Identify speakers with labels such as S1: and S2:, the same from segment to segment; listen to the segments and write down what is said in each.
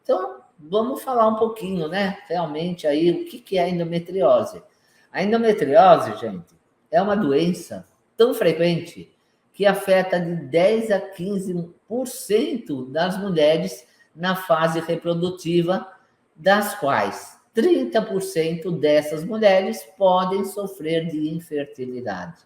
S1: Então, vamos falar um pouquinho, né? Realmente aí, o que é a endometriose? A endometriose, gente, é uma doença tão frequente que afeta de 10 a 15% das mulheres na fase reprodutiva, das quais 30% dessas mulheres podem sofrer de infertilidade.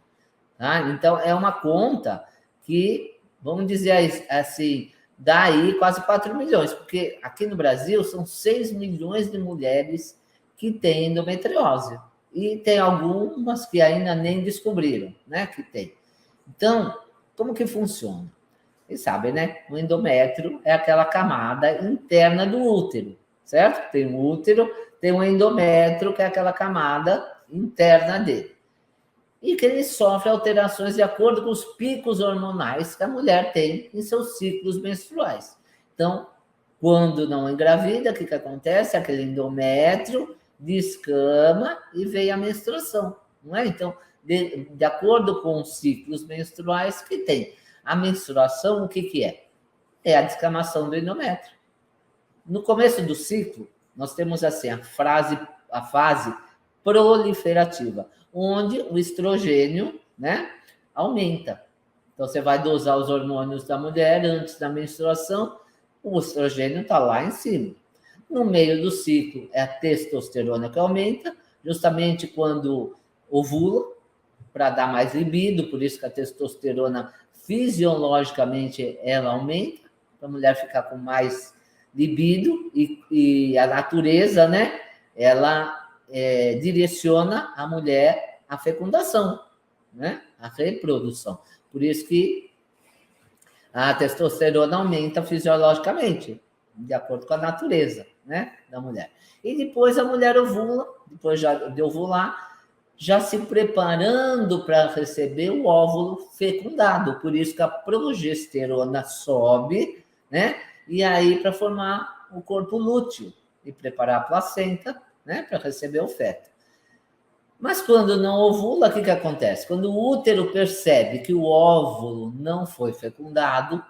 S1: Tá? Então, é uma conta que, vamos dizer assim, dá aí quase 4 milhões, porque aqui no Brasil são 6 milhões de mulheres que têm endometriose. E tem algumas que ainda nem descobriram, né, que tem. Então, como que funciona? Vocês sabem, né? O endométrio é aquela camada interna do útero, certo? Tem o útero, tem o endométrio, que é aquela camada interna dele. E que ele sofre alterações de acordo com os picos hormonais que a mulher tem em seus ciclos menstruais. Então, quando não engravida, o que acontece? Aquele endométrio descama e vem a menstruação, não é? Então, de acordo com os ciclos menstruais que tem. A menstruação, o que é? É a descamação do endométrio. No começo do ciclo, nós temos assim a fase proliferativa, onde o estrogênio, né, aumenta. Então, você vai dosar os hormônios da mulher antes da menstruação, o estrogênio está lá em cima. No meio do ciclo, é a testosterona que aumenta, justamente quando ovula, para dar mais libido, por isso que a testosterona, fisiologicamente, ela aumenta, para a mulher ficar com mais libido, e a natureza, né, ela direciona a mulher à fecundação, né, à reprodução. Por isso que a testosterona aumenta fisiologicamente, de acordo com a natureza, né, da mulher. E depois a mulher ovula, depois de ovular, já se preparando para receber o óvulo fecundado. Por isso que a progesterona sobe, né, e aí para formar o corpo lúteo e preparar a placenta, né, para receber o feto. Mas quando não ovula, o que acontece? Quando o útero percebe que o óvulo não foi fecundado,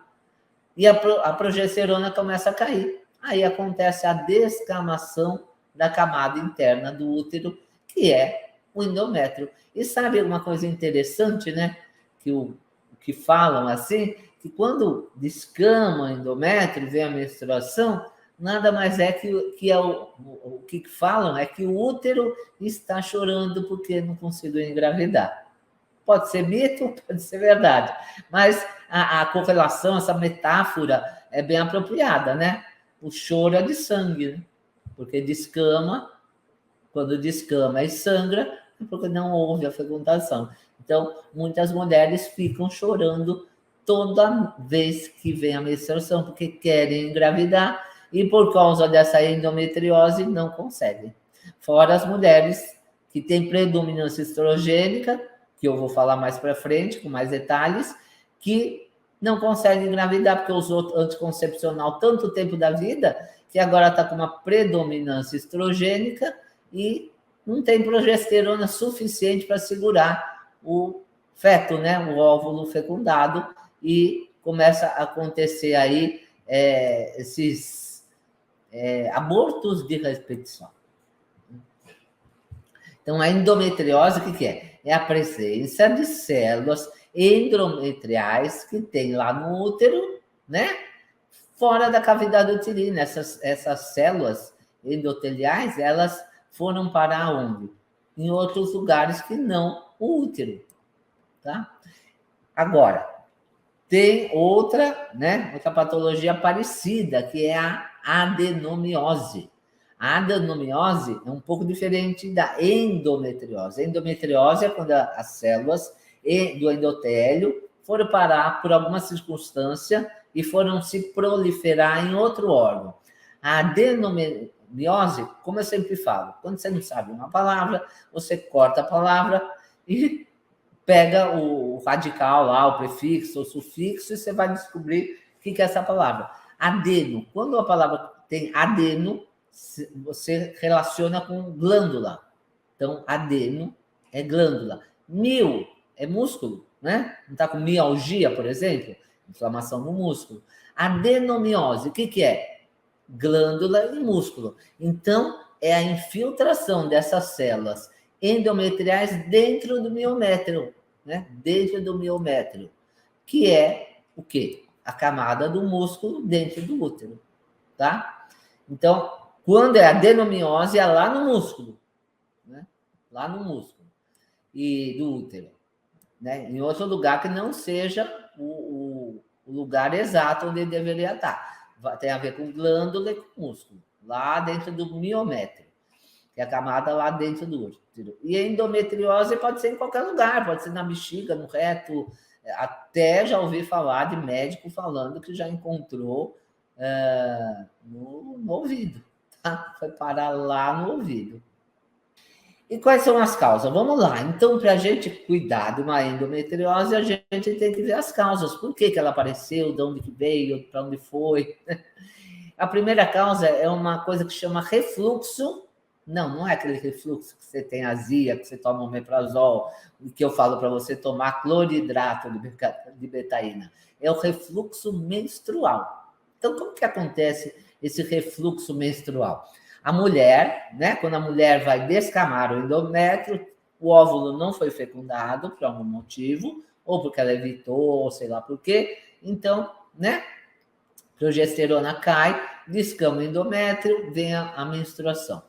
S1: e a progesterona começa a cair. Aí acontece a descamação da camada interna do útero, que é o endométrio. E sabe uma coisa interessante, né? Que falam assim, que quando descama o endométrio, vem a menstruação, nada mais é que o que falam é que o útero está chorando porque não conseguiu engravidar. Pode ser mito, pode ser verdade, mas a correlação, essa metáfora é bem apropriada, né? O choro é de sangue, né? Porque descama, quando descama e sangra, é porque não houve a fecundação. Então, muitas mulheres ficam chorando toda vez que vem a menstruação, porque querem engravidar e por causa dessa endometriose não conseguem. Fora as mulheres que têm predominância estrogênica, que eu vou falar mais para frente, com mais detalhes, que não conseguem engravidar porque usou anticoncepcional tanto tempo da vida que agora está com uma predominância estrogênica e não tem progesterona suficiente para segurar o feto, né, o óvulo fecundado, e começa a acontecer aí esses abortos de repetição. Então, a endometriose, o que é? É a presença de células endometriais que tem lá no útero, né? Fora da cavidade uterina. Essas células endoteliais, elas foram para onde? Em outros lugares que não o útero, tá? Agora, tem outra, né? Outra patologia parecida, que é a adenomiose. A adenomiose é um pouco diferente da endometriose. A endometriose é quando as células do endotélio foram parar por alguma circunstância e foram se proliferar em outro órgão. A adenomiose, como eu sempre falo, quando você não sabe uma palavra, você corta a palavra e pega o radical lá, o prefixo, o sufixo, e você vai descobrir o que é essa palavra. Adeno, quando a palavra tem adeno, você relaciona com glândula. Então, adeno é glândula. Mio é músculo, né? Não está com mialgia, por exemplo? Inflamação no músculo. Adenomiose, o que é? glândula e músculo. Então, é a infiltração dessas células endometriais dentro do miométrio, né? Dentro do miométrio, que é o quê? A camada do músculo dentro do útero, tá? Então, quando é adenomiose, é lá no músculo, né? Lá no músculo e do útero, né? Em outro lugar que não seja o lugar exato onde ele deveria estar. Tem a ver com glândula e com músculo, lá dentro do miométrio, que é a camada lá dentro do útero. E a endometriose pode ser em qualquer lugar, pode ser na bexiga, no reto, até já ouvi falar de médico falando que já encontrou no ouvido, tá? Foi parar lá no ouvido. E quais são as causas? Vamos lá. Então, para a gente cuidar de uma endometriose, a gente tem que ver as causas. Por que ela apareceu, de onde que veio, para onde foi. A primeira causa é uma coisa que chama refluxo. Não é aquele refluxo que você tem azia, que você toma omeprazol, que eu falo para você tomar cloridrato de betaína. É o refluxo menstrual. Então, como que acontece esse refluxo menstrual? A mulher, né, quando a mulher vai descamar o endométrio, o óvulo não foi fecundado por algum motivo, ou porque ela evitou, ou sei lá por quê. Então, né, progesterona cai, descama o endométrio, vem a menstruação.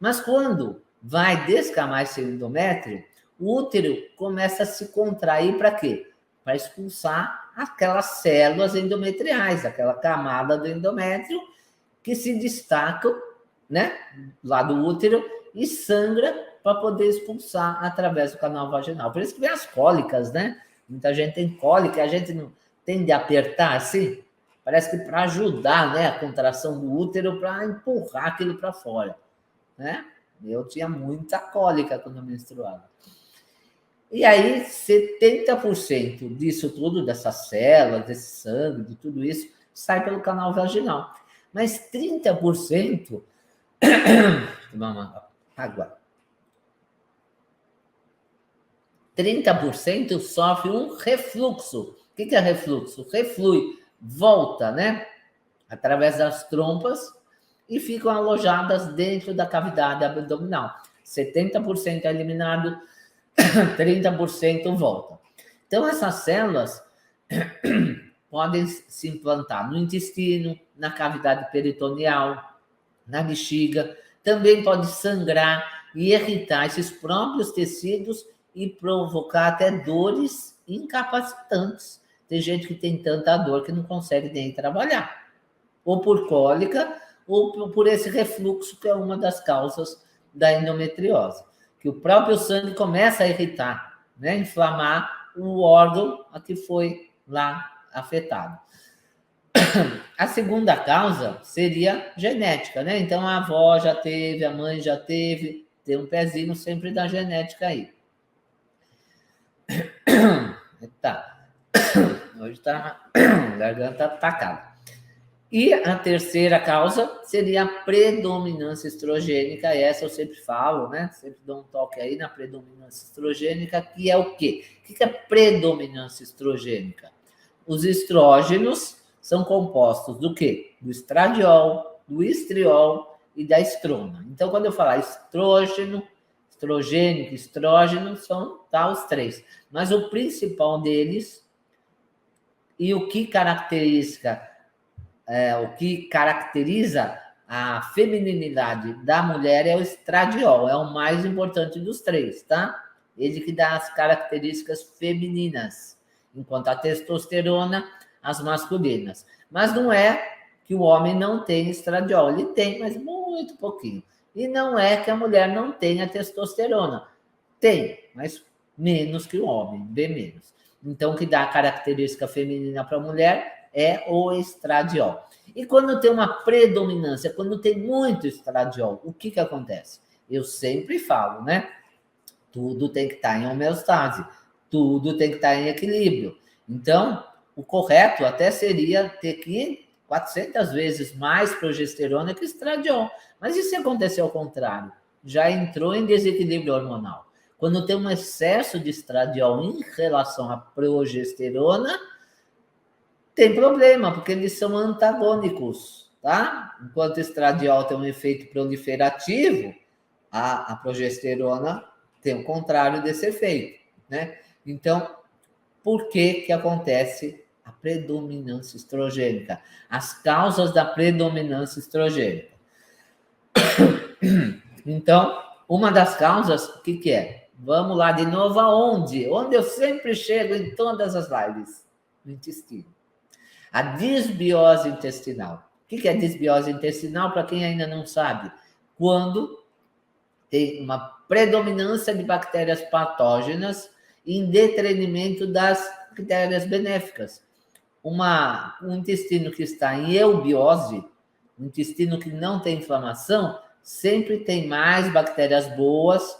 S1: Mas quando vai descamar esse endométrio, o útero começa a se contrair para quê? Para expulsar aquelas células endometriais, aquela camada do endométrio que se destacam, né, lá do útero e sangra para poder expulsar através do canal vaginal. Por isso que vem as cólicas, né? Muita gente tem cólica, a gente não tende a apertar assim, parece que para ajudar, né, a contração do útero, para empurrar aquilo para fora, né? Eu tinha muita cólica quando eu menstruava. E aí, 70% disso tudo, dessas células, desse sangue, de tudo isso, sai pelo canal vaginal. Mas 30%... água. 30% sofre um refluxo. O que é refluxo? Reflui, volta, né? Através das trompas e ficam alojadas dentro da cavidade abdominal. 70% é eliminado, 30% volta. Então, essas células podem se implantar no intestino, na cavidade peritoneal, na bexiga, também pode sangrar e irritar esses próprios tecidos e provocar até dores incapacitantes. Tem gente que tem tanta dor que não consegue nem trabalhar, ou por cólica, ou por esse refluxo, que é uma das causas da endometriose, que o próprio sangue começa a irritar, né, inflamar o órgão a que foi lá afetado. A segunda causa seria genética, né? Então a avó já teve, a mãe já teve, tem um pezinho sempre da genética aí. Tá. Hoje tá a garganta atacada. E a terceira causa seria a predominância estrogênica, essa eu sempre falo, né? Sempre dou um toque aí na predominância estrogênica, que é o quê? O que é predominância estrogênica? Os estrógenos são compostos do quê? Do estradiol, do estriol e da estrona. Então, quando eu falar estrógeno, estrogênico, estrógeno, são os três. Mas o principal deles e o que caracteriza a feminilidade da mulher é o estradiol, é o mais importante dos três, tá? Ele que dá as características femininas, enquanto a testosterona, as masculinas. Mas não é que o homem não tem estradiol, ele tem, mas muito pouquinho. E não é que a mulher não tenha testosterona, tem, mas menos que o homem, bem menos. Então, o que dá a característica feminina para a mulher é o estradiol. E quando tem uma predominância, quando tem muito estradiol, o que acontece? Eu sempre falo, né? Tudo tem que estar em homeostase, tudo tem que estar em equilíbrio. Então, o correto até seria ter 400 vezes mais progesterona que estradiol. Mas e se acontecer ao contrário? Já entrou em desequilíbrio hormonal. Quando tem um excesso de estradiol em relação à progesterona, tem problema, porque eles são antagônicos, tá? Enquanto o estradiol tem um efeito proliferativo, a progesterona tem o contrário desse efeito, né? Então, por que acontece a predominância estrogênica? As causas da predominância estrogênica. Então, uma das causas, o que é? Vamos lá de novo aonde? Onde eu sempre chego em todas as lives? No intestino. A disbiose intestinal. O que é disbiose intestinal? Para quem ainda não sabe, quando tem uma predominância de bactérias patógenas em detrimento das bactérias benéficas. Um intestino que está em eubiose, um intestino que não tem inflamação, sempre tem mais bactérias boas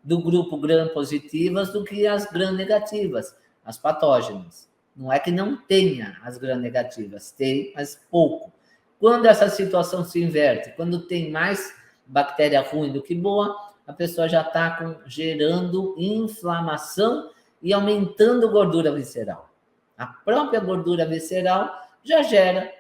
S1: do grupo gram-positivas do que as gram-negativas, as patógenas. Não é que não tenha as gram-negativas, tem, mas pouco. Quando essa situação se inverte, quando tem mais bactéria ruim do que boa, a pessoa já está gerando inflamação e aumentando gordura visceral. A própria gordura visceral já gera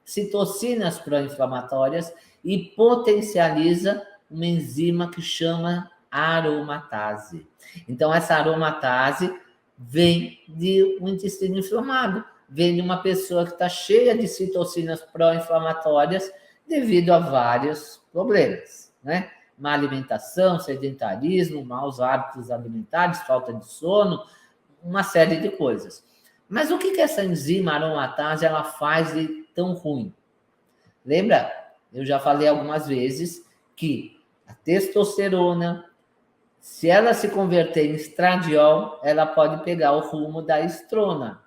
S1: citocinas pró-inflamatórias e potencializa uma enzima que chama aromatase. Então, essa aromatase vem de um intestino inflamado, vem de uma pessoa que está cheia de citocinas pró-inflamatórias devido a vários problemas, né? Má alimentação, sedentarismo, maus hábitos alimentares, falta de sono, uma série de coisas. Mas o que essa enzima aromatase ela faz de tão ruim? Lembra? Eu já falei algumas vezes que a testosterona, se ela se converter em estradiol, ela pode pegar o rumo da estrona.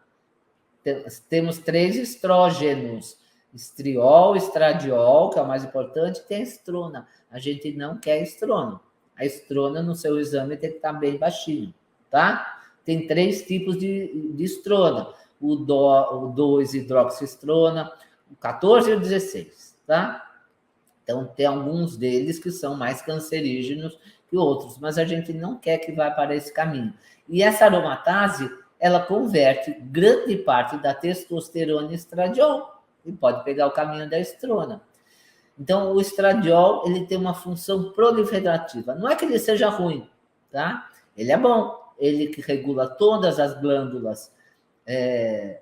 S1: Temos 3 estrógenos: estriol, estradiol, que é o mais importante, tem a estrona. A gente não quer estrona. A estrona no seu exame tem que estar bem baixinho, tá? Tem 3 tipos de estrona: o 2-hidroxiestrona, o 14 e o 16, tá? Então, tem alguns deles que são mais cancerígenos que outros, mas a gente não quer que vá para esse caminho. E essa aromatase, ela converte grande parte da testosterona em estradiol e pode pegar o caminho da estrona. Então, o estradiol, ele tem uma função proliferativa. Não é que ele seja ruim, tá? Ele é bom. Ele que regula todas as glândulas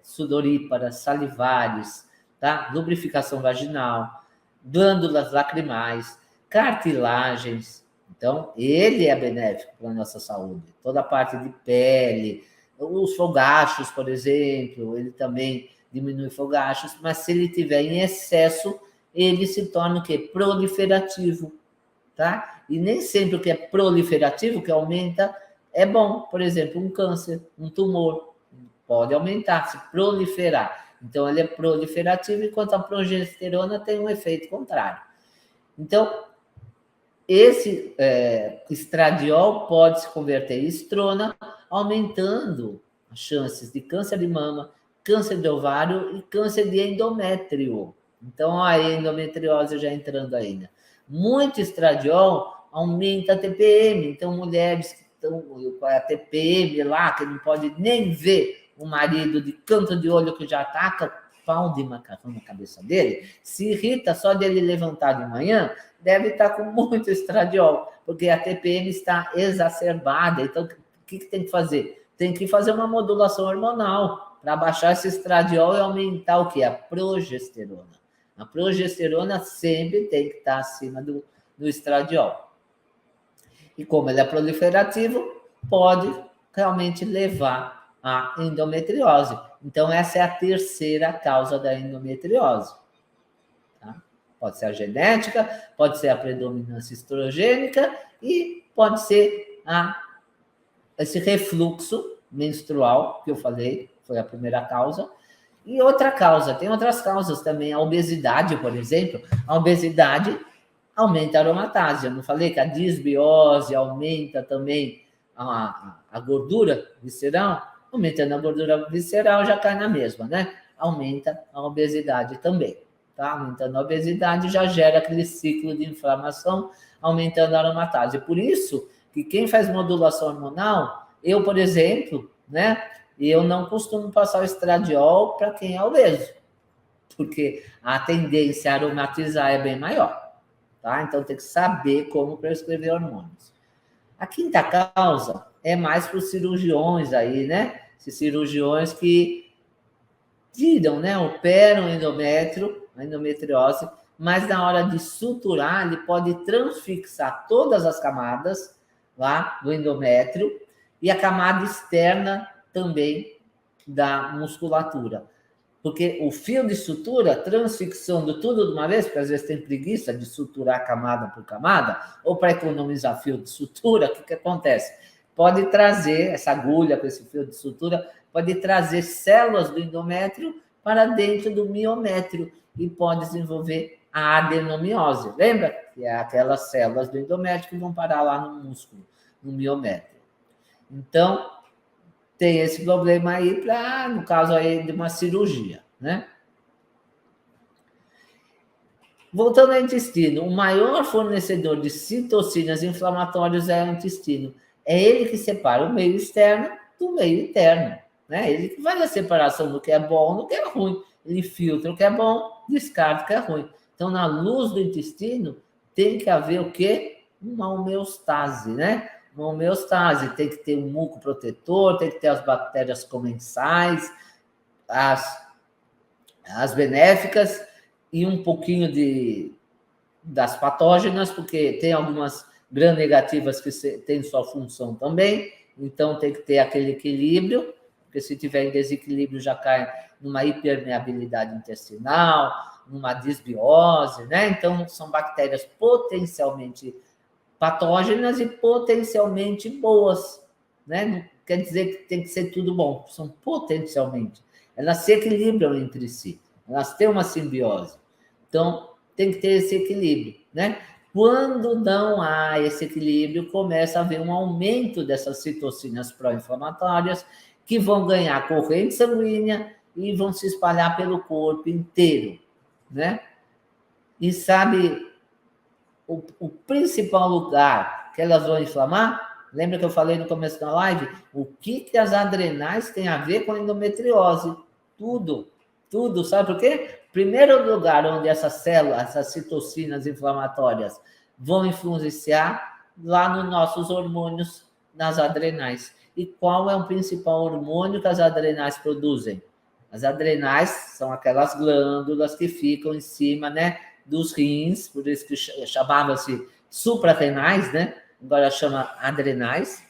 S1: sudoríparas, salivares, tá? Lubrificação vaginal, glândulas lacrimais, cartilagens. Então, ele é benéfico para a nossa saúde. Toda a parte de pele, os fogachos, por exemplo, ele também diminui fogachos, mas se ele tiver em excesso, ele se torna o quê? Proliferativo, tá? E nem sempre o que é proliferativo, que aumenta, é bom. Por exemplo, um câncer, um tumor, pode aumentar, se proliferar. Então, ele é proliferativo, enquanto a progesterona tem um efeito contrário. Então, esse estradiol pode se converter em estrona, aumentando as chances de câncer de mama, câncer de ovário e câncer de endométrio. Então, a endometriose já entrando ainda. Muito estradiol aumenta a TPM. Então, mulheres que estão com a TPM lá, que não pode nem ver o marido de canto de olho que já ataca pau de macarrão na cabeça dele, se irrita só dele levantar de manhã, deve estar com muito estradiol, porque a TPM está exacerbada. Então, o que tem que fazer? Tem que fazer uma modulação hormonal para baixar esse estradiol e aumentar o quê? A progesterona. A progesterona sempre tem que estar acima do estradiol. E como ele é proliferativo, pode realmente levar à endometriose. Então, essa é a terceira causa da endometriose. Tá? Pode ser a genética, pode ser a predominância estrogênica e pode ser esse refluxo menstrual, que eu falei, foi a primeira causa. E outra causa, tem outras causas também, a obesidade, por exemplo. A obesidade aumenta a aromatase. Eu não falei que a disbiose aumenta também a gordura visceral? Aumentando a gordura visceral, já cai na mesma, né? Aumenta a obesidade também, tá? Aumentando a obesidade, já gera aquele ciclo de inflamação, aumentando a aromatase. Por isso que quem faz modulação hormonal, eu, por exemplo, né? Eu não costumo passar o estradiol para quem é obeso. porque a tendência a aromatizar é bem maior, tá? Então tem que saber como prescrever hormônios. A quinta causa é mais para os cirurgiões aí, né? Esses cirurgiões que tiram, né? Operam endométrio, a endometriose, mas na hora de suturar, ele pode transfixar todas as camadas lá do endométrio e a camada externa também da musculatura. Porque o fio de sutura, transfixando tudo de uma vez, porque às vezes tem preguiça de suturar camada por camada, ou para economizar fio de sutura, o que acontece? Pode trazer, essa agulha com esse fio de sutura, pode trazer células do endométrio para dentro do miométrio e pode desenvolver a adenomiose. Lembra? Que é aquelas células do endométrio que vão parar lá no músculo, no miométrio. Então, tem esse problema aí para, no caso aí de uma cirurgia, né? Voltando ao intestino, o maior fornecedor de citocinas inflamatórias é o intestino. É ele que separa o meio externo do meio interno, né? Ele que faz a separação do que é bom do que é ruim. Ele filtra o que é bom, descarta o que é ruim. Então, na luz do intestino, tem que haver o quê? Uma homeostase, né? Uma homeostase, tem que ter um muco protetor, tem que ter as bactérias comensais, as benéficas e um pouquinho das patógenas, porque tem algumas gram-negativas que têm sua função também, então tem que ter aquele equilíbrio, porque se tiver em desequilíbrio já cai numa hipermeabilidade intestinal, numa disbiose, né? Então são bactérias potencialmente patógenas e potencialmente boas, né? Não quer dizer que tem que ser tudo bom, são potencialmente. Elas se equilibram entre si, elas têm uma simbiose. Então, tem que ter esse equilíbrio, né? Quando não há esse equilíbrio, começa a haver um aumento dessas citocinas pró-inflamatórias que vão ganhar corrente sanguínea e vão se espalhar pelo corpo inteiro, né? E sabe o principal lugar que elas vão inflamar? Lembra que eu falei no começo da live? O que as adrenais têm a ver com a endometriose? Tudo, tudo. Sabe por quê? Primeiro lugar onde essas células, essas citocinas inflamatórias vão influenciar lá nos nossos hormônios, nas adrenais. E qual é o principal hormônio que as adrenais produzem? As adrenais são aquelas glândulas que ficam em cima, né, dos rins, por isso que chamava-se suprarrenais, né? Agora chama adrenais.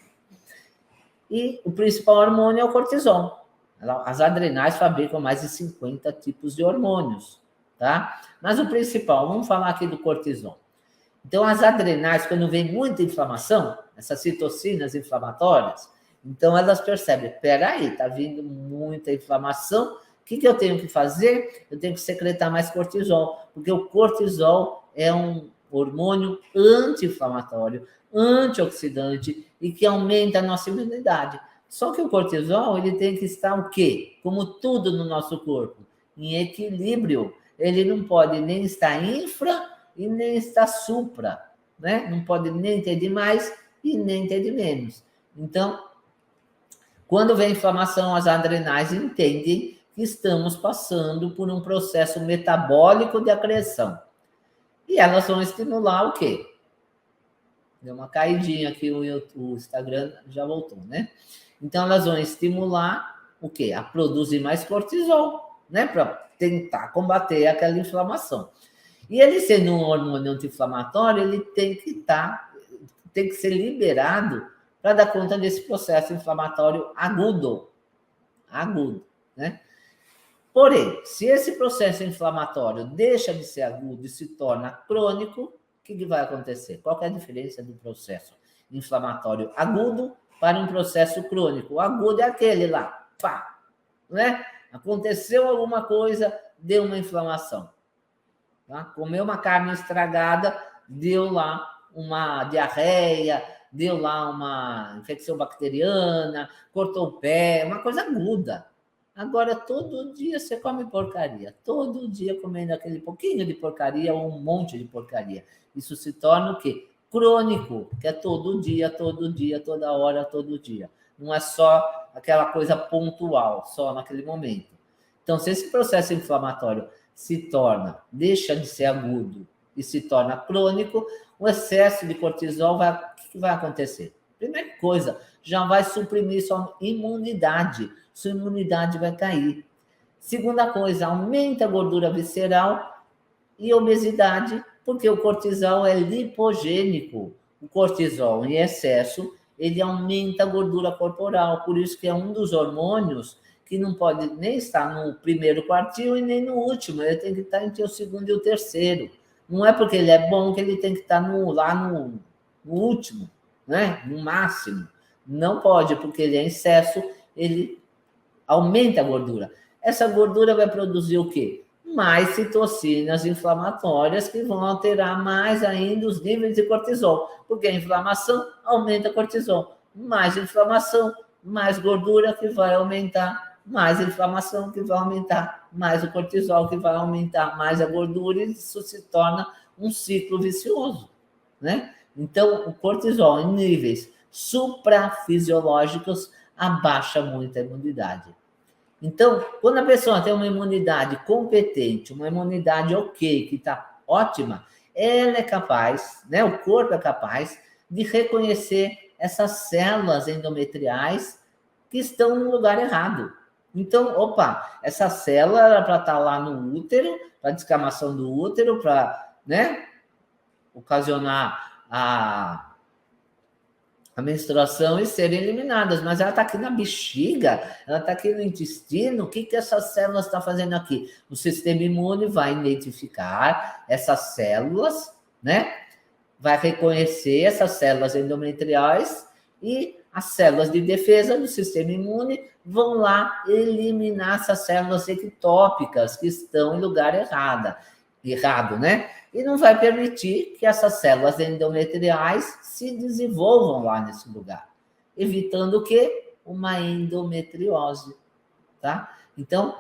S1: E o principal hormônio é o cortisol. As adrenais fabricam mais de 50 tipos de hormônios, tá? Mas o principal, vamos falar aqui do cortisol. Então, as adrenais, quando vem muita inflamação, essas citocinas inflamatórias, então elas percebem, peraí, tá vindo muita inflamação, o que eu tenho que fazer? Eu tenho que secretar mais cortisol, porque o cortisol é um hormônio anti-inflamatório, antioxidante e que aumenta a nossa imunidade. Só que o cortisol, ele tem que estar o quê? Como tudo no nosso corpo, em equilíbrio. Ele não pode nem estar infra e nem estar supra, né? Não pode nem ter de mais e nem ter de menos. Então, quando vem inflamação, as adrenais entendem que estamos passando por um processo metabólico de acreção. E elas vão estimular o quê? Deu uma caidinha aqui, o Instagram já voltou, né? Então, elas vão estimular o quê? A produzir mais cortisol, né? Para tentar combater aquela inflamação. E ele sendo um hormônio anti-inflamatório, ele tem que ser liberado para dar conta desse processo inflamatório agudo, né? Porém, se esse processo inflamatório deixa de ser agudo e se torna crônico, o que vai acontecer? Qual é a diferença do processo inflamatório agudo para um processo crônico? O agudo é aquele lá, pá, né? Aconteceu alguma coisa, deu uma inflamação. Tá? Comeu uma carne estragada, deu lá uma diarreia, deu lá uma infecção bacteriana, cortou o pé, uma coisa aguda. Agora, todo dia você come porcaria. Todo dia comendo aquele pouquinho de porcaria ou um monte de porcaria. Isso se torna o quê? Crônico, que é todo dia, toda hora, todo dia. Não é só aquela coisa pontual, só naquele momento. Então, se esse processo inflamatório deixa de ser agudo e se torna crônico, o excesso de cortisol o que vai acontecer? Primeira coisa, já vai suprimir sua imunidade vai cair. Segunda coisa, aumenta a gordura visceral e obesidade, porque o cortisol é lipogênico. O cortisol em excesso, ele aumenta a gordura corporal, por isso que é um dos hormônios que não pode nem estar no primeiro quartil e nem no último, ele tem que estar entre o segundo e o terceiro. Não é porque ele é bom que ele tem que estar lá no último, né? No máximo. Não pode, porque ele é em excesso, ele aumenta a gordura. Essa gordura vai produzir o quê? Mais citocinas inflamatórias que vão alterar mais ainda os níveis de cortisol, porque a inflamação aumenta cortisol. Mais inflamação, mais gordura que vai aumentar, mais inflamação que vai aumentar, mais o cortisol que vai aumentar, mais a gordura, e isso se torna um ciclo vicioso, né? Então, o cortisol em níveis suprafisiológicos abaixa muito a imunidade. Então, quando a pessoa tem uma imunidade competente, uma imunidade ok, que está ótima, ela é capaz, né? O corpo é capaz de reconhecer essas células endometriais que estão no lugar errado. Então, opa, essa célula era para estar lá no útero, para descamação do útero, para, né, ocasionar a menstruação e serem eliminadas, mas ela está aqui na bexiga, ela está aqui no intestino, o que essas células estão fazendo aqui? O sistema imune vai identificar essas células, né? Vai reconhecer essas células endometriais e as células de defesa do sistema imune vão lá eliminar essas células ectópicas que estão em lugar errado, né? E não vai permitir que essas células endometriais se desenvolvam lá nesse lugar, evitando o quê? Uma endometriose, tá? Então,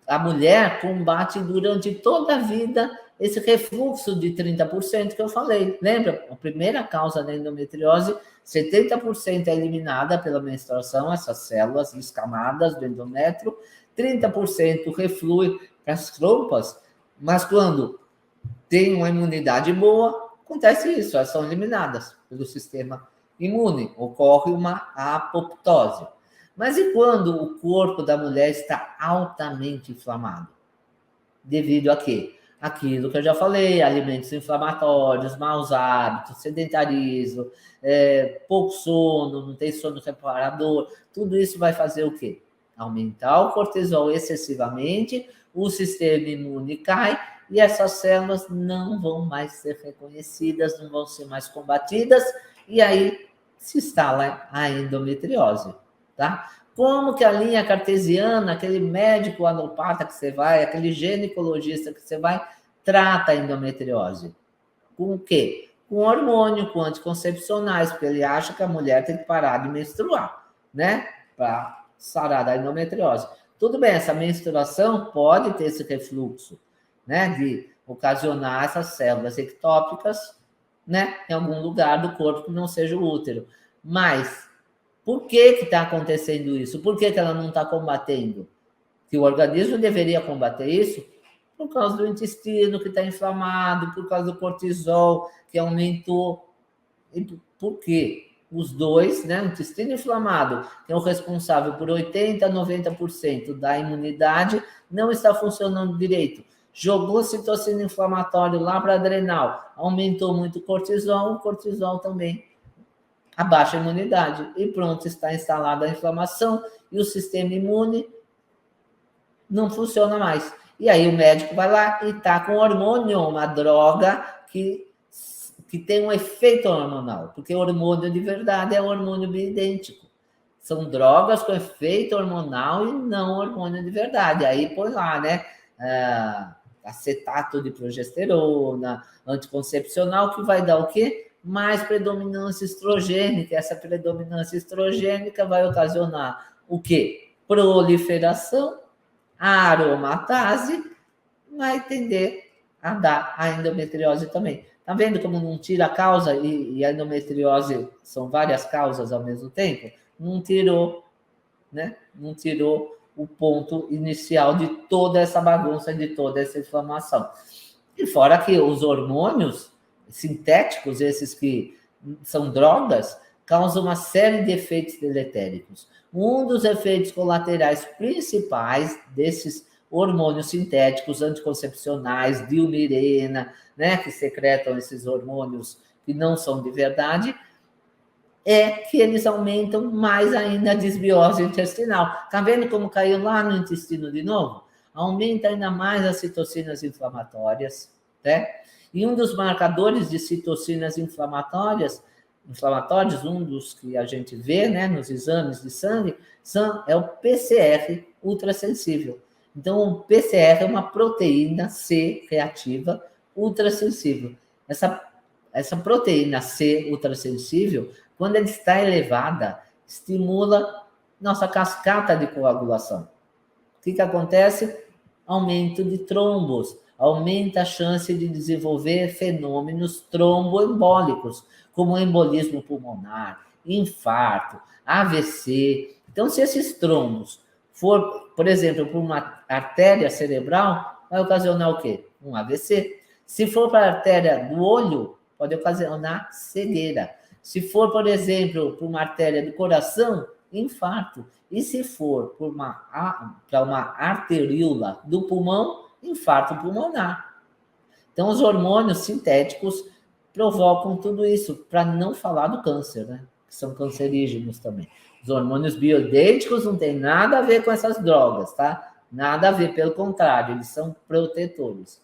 S1: a mulher combate durante toda a vida esse refluxo de 30% que eu falei. Lembra? A primeira causa da endometriose, 70% é eliminada pela menstruação, essas células escamadas do endométrio, 30% reflui para as trompas, mas quando tem uma imunidade boa, acontece isso, elas são eliminadas pelo sistema imune, ocorre uma apoptose. Mas e quando o corpo da mulher está altamente inflamado? Devido a quê? Aquilo que eu já falei, alimentos inflamatórios, maus hábitos, sedentarismo, pouco sono, não tem sono reparador, tudo isso vai fazer o quê? Aumentar o cortisol excessivamente, o sistema imune cai e essas células não vão mais ser reconhecidas, não vão ser mais combatidas, e aí se instala a endometriose, tá? Como que a linha cartesiana, aquele médico alopata que você vai, aquele ginecologista que você vai, trata a endometriose? Com o quê? Com hormônio, com anticoncepcionais, porque ele acha que a mulher tem que parar de menstruar, né? Para sarar da endometriose. Tudo bem, essa menstruação pode ter esse refluxo, né? De ocasionar essas células ectópicas, né? Em algum lugar do corpo que não seja o útero. Mas por que está acontecendo isso? Por que ela não está combatendo? Que o organismo deveria combater isso? Por causa do intestino que está inflamado, por causa do cortisol que aumentou. E por quê? Os dois, né? O intestino inflamado, que é o responsável por 80% a 90% da imunidade, não está funcionando direito. Jogou citocina inflamatória lá para a adrenal, aumentou muito o cortisol também abaixa a imunidade e pronto, está instalada a inflamação e o sistema imune não funciona mais. E aí o médico vai lá e está com hormônio, uma droga que tem um efeito hormonal, porque hormônio de verdade é hormônio bioidêntico. São drogas com efeito hormonal e não hormônio de verdade. Aí põe lá, né? Acetato de progesterona, anticoncepcional, que vai dar o quê? Mais predominância estrogênica. Essa predominância estrogênica vai ocasionar o quê? Proliferação, aromatase, vai tender a dar a endometriose também. Tá vendo como não tira a causa e a endometriose são várias causas ao mesmo tempo? Não tirou, né? Não tirou o ponto inicial de toda essa bagunça, de toda essa inflamação. E fora que os hormônios sintéticos, esses que são drogas, causam uma série de efeitos deletéricos. Um dos efeitos colaterais principais desses hormônios sintéticos, anticoncepcionais, dilmirena, né, que secretam esses hormônios que não são de verdade, é que eles aumentam mais ainda a desbiose intestinal. Tá vendo como caiu lá no intestino de novo? Aumenta ainda mais as citocinas inflamatórias, né? E um dos marcadores de citocinas inflamatórios, um dos que a gente vê, né, nos exames de sangue, é o PCR ultrassensível. Então, o PCR é uma proteína C reativa ultrassensível. Essa proteína C ultrassensível, quando ela está elevada, estimula nossa cascata de coagulação. O que acontece? Aumento de trombos, aumenta a chance de desenvolver fenômenos tromboembólicos, como embolismo pulmonar, infarto, AVC. Então, se esses trombos for, por exemplo, por uma artéria cerebral, vai ocasionar o quê? Um AVC. Se for para a artéria do olho, pode ocasionar cegueira. Se for, por exemplo, para uma artéria do coração, infarto. E se for para uma arteríola do pulmão, infarto pulmonar. Então, os hormônios sintéticos provocam tudo isso, para não falar do câncer, né? Que são cancerígenos também. Os hormônios bioidênticos não tem nada a ver com essas drogas, tá? Nada a ver, pelo contrário, eles são protetores.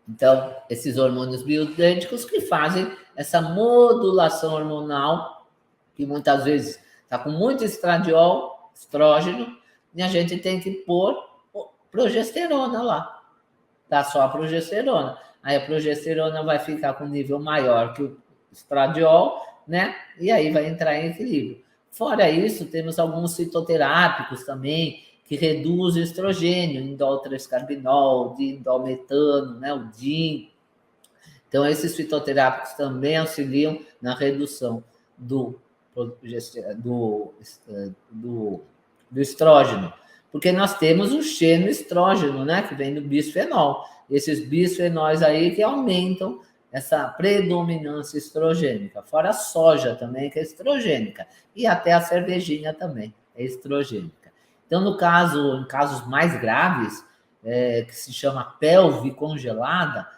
S1: Então, esses hormônios bioidênticos que fazem essa modulação hormonal, que muitas vezes está com muito estradiol, estrógeno, e a gente tem que pôr progesterona lá. Tá só a progesterona. Aí a progesterona vai ficar com nível maior que o estradiol, né? E aí vai entrar em equilíbrio. Fora isso, temos alguns fitoterápicos também, que reduz o estrogênio, indol 3-carbinol, dindolmetano, né, o DIN. Então, esses fitoterápicos também auxiliam na redução do estrógeno, porque nós temos o xenoestrógeno, né, que vem do bisfenol. Esses bisfenóis aí que aumentam essa predominância estrogênica. Fora a soja também, que é estrogênica. E até a cervejinha também é estrogênica. Então, em casos mais graves, que se chama pelve congelada,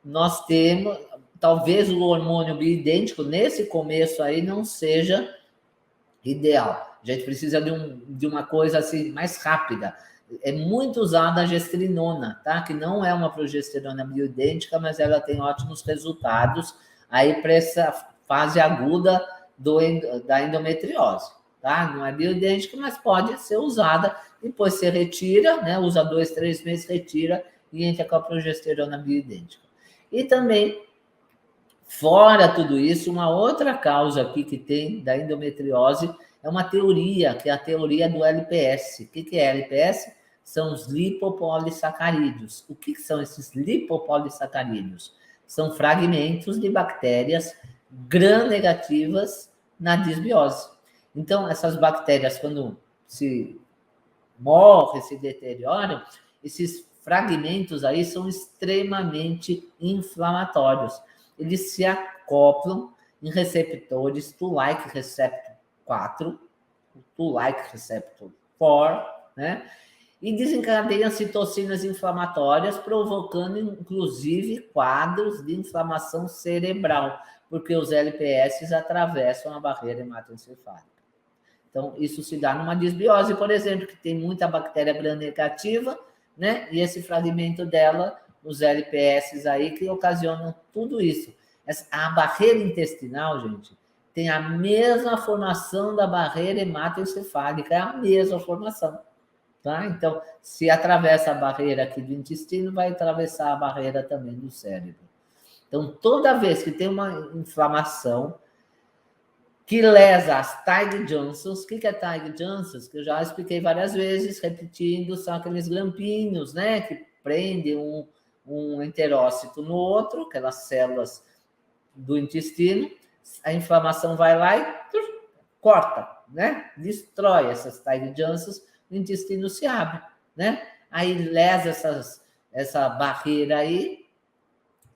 S1: nós temos, talvez o hormônio bioidêntico, nesse começo aí, não seja ideal. A gente precisa de uma coisa assim, mais rápida. É muito usada a gestrinona, tá? Que não é uma progesterona bioidêntica, mas ela tem ótimos resultados aí para essa fase aguda da endometriose. Tá? Não é bioidêntica, mas pode ser usada, depois você retira, né? Usa 2, 3 meses, retira e entra com a progesterona bioidêntica. E também, fora tudo isso, uma outra causa aqui que tem da endometriose é uma teoria, que é a teoria do LPS. O que é LPS? São os lipopolissacarídeos. O que são esses lipopolissacarídeos? São fragmentos de bactérias gram-negativas na disbiose. Então, essas bactérias, quando se morrem, se deterioram, esses fragmentos aí são extremamente inflamatórios. Eles se acoplam em receptores Toll-like receptor 4, Toll-like receptor 4, né? E desencadeiam citocinas inflamatórias, provocando, inclusive, quadros de inflamação cerebral, porque os LPS atravessam a barreira hematoencefálica. Então, isso se dá numa disbiose, por exemplo, que tem muita bactéria gram-negativa, né? E esse fragmento dela, os LPS aí, que ocasionam tudo isso. A barreira intestinal, gente, tem a mesma formação da barreira hematoencefálica, é a mesma formação. Tá? Então, se atravessa a barreira aqui do intestino, vai atravessar a barreira também do cérebro. Então, toda vez que tem uma inflamação que lesa as Teig-Johnsons, o que é Teig-Johnsons? Que eu já expliquei várias vezes, repetindo, são aqueles grampinhos, né, que prendem um enterócito no outro, aquelas células do intestino, a inflamação vai lá e corta, né? Destrói essas tight junctions, o intestino se abre, né? Aí lesa essa barreira aí,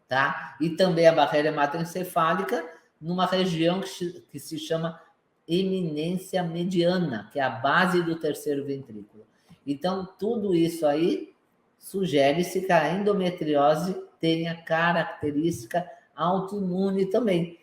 S1: tá? E também a barreira hematoencefálica numa região que se chama eminência mediana, que é a base do terceiro ventrículo. Então, tudo isso aí sugere-se que a endometriose tenha característica autoimune também.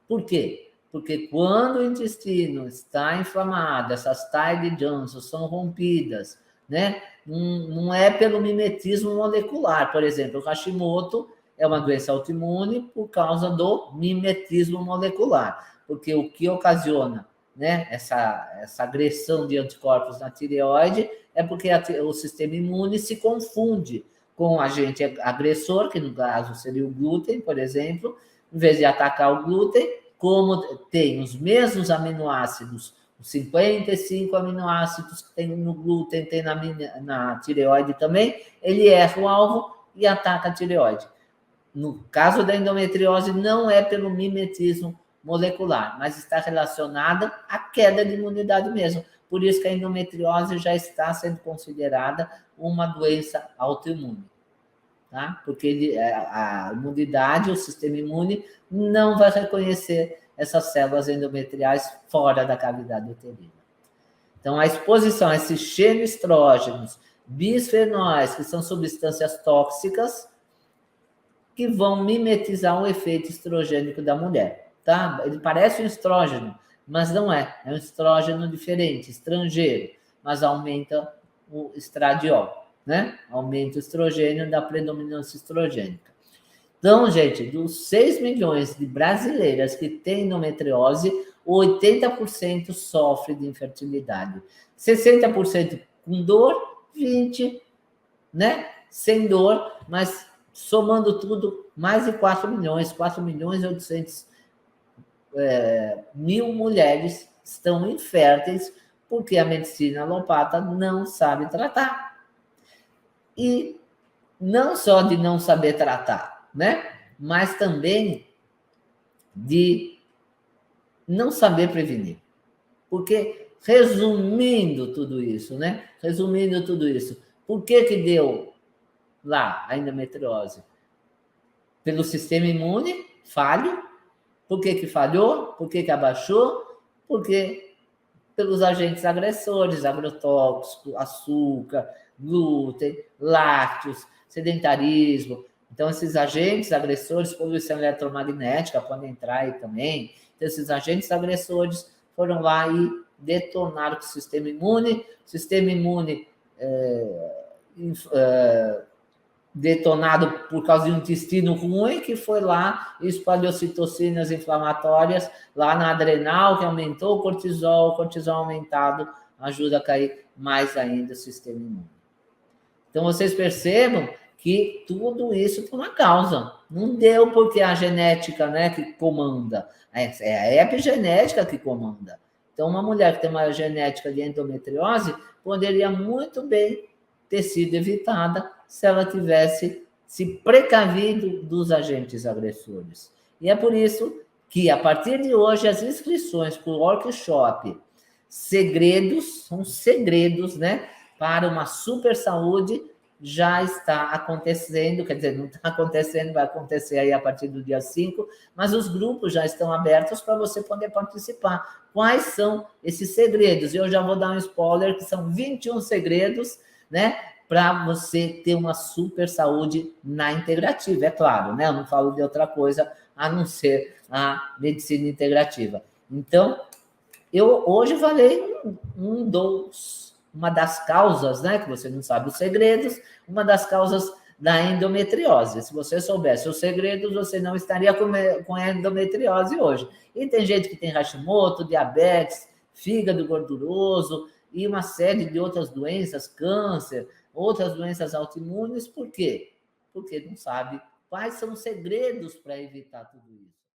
S1: Por quê? Porque quando o intestino está inflamado, essas tight junctions são rompidas, né? Não é pelo mimetismo molecular. Por exemplo, o Hashimoto é uma doença autoimune por causa do mimetismo molecular, porque o que ocasiona, né, essa agressão de anticorpos na tireoide é porque o sistema imune se confunde com o agente agressor, que no caso seria o glúten, por exemplo. Em vez de atacar o glúten, como tem os mesmos aminoácidos, os 55 aminoácidos que tem no glúten, tem na tireoide também, ele erra o alvo e ataca a tireoide. No caso da endometriose, não é pelo mimetismo molecular, mas está relacionada à queda de imunidade mesmo. Por isso que a endometriose já está sendo considerada uma doença autoimune, tá? Porque a imunidade, o sistema imune, não vai reconhecer essas células endometriais fora da cavidade uterina. Então, a exposição a esses xenoestrógenos, bisfenóis, que são substâncias tóxicas, que vão mimetizar o efeito estrogênico da mulher, tá? Ele parece um estrógeno, mas não é. É um estrógeno diferente, estrangeiro, mas aumenta o estradiol, né? Aumenta o estrogênio da predominância estrogênica. Então, gente, dos 6 milhões de brasileiras que têm endometriose, 80% sofre de infertilidade. 60% com dor, 20%, né? Sem dor, mas somando tudo, mais de 4 milhões, 4.800.000 mulheres estão inférteis porque a medicina alopata não sabe tratar. E não só de não saber tratar, né? Mas também de não saber prevenir. Porque, resumindo tudo isso, né? Resumindo tudo isso, por que deu lá a endometriose? Pelo sistema imune falho. Por que falhou? Por que abaixou? Porque pelos agentes agressores, agrotóxicos, açúcar, glúten, lácteos, sedentarismo. Então, esses agentes agressores, poluição eletromagnética, podem entrar aí também. Então, esses agentes agressores foram lá e detonaram o sistema imune. O sistema imune detonado por causa de um intestino ruim, que foi lá e espalhou citocinas inflamatórias lá na adrenal, que aumentou o cortisol aumentado ajuda a cair mais ainda o sistema imune. Então, vocês percebam que tudo isso tem uma causa. Não deu porque a genética, né, que comanda. É a epigenética que comanda. Então, uma mulher que tem uma genética de endometriose poderia muito bem ter sido evitada se ela tivesse se precavido dos agentes agressores. E é por isso que, a partir de hoje, as inscrições para o workshop Segredos, são segredos, né, para uma super saúde, já está acontecendo, quer dizer, não está acontecendo, vai acontecer aí a partir do dia 5, mas os grupos já estão abertos para você poder participar. Quais são esses segredos? Eu já vou dar um spoiler, que são 21 segredos, né, para você ter uma super saúde na integrativa, é claro, né? Eu não falo de outra coisa a não ser a medicina integrativa. Então, eu hoje falei uma das causas, né? Que você não sabe os segredos, uma das causas da endometriose. Se você soubesse os segredos, você não estaria com a endometriose hoje. E tem gente que tem Hashimoto, diabetes, fígado gorduroso e uma série de outras doenças, câncer, outras doenças autoimunes. Por quê? Porque não sabe quais são os segredos para evitar tudo isso.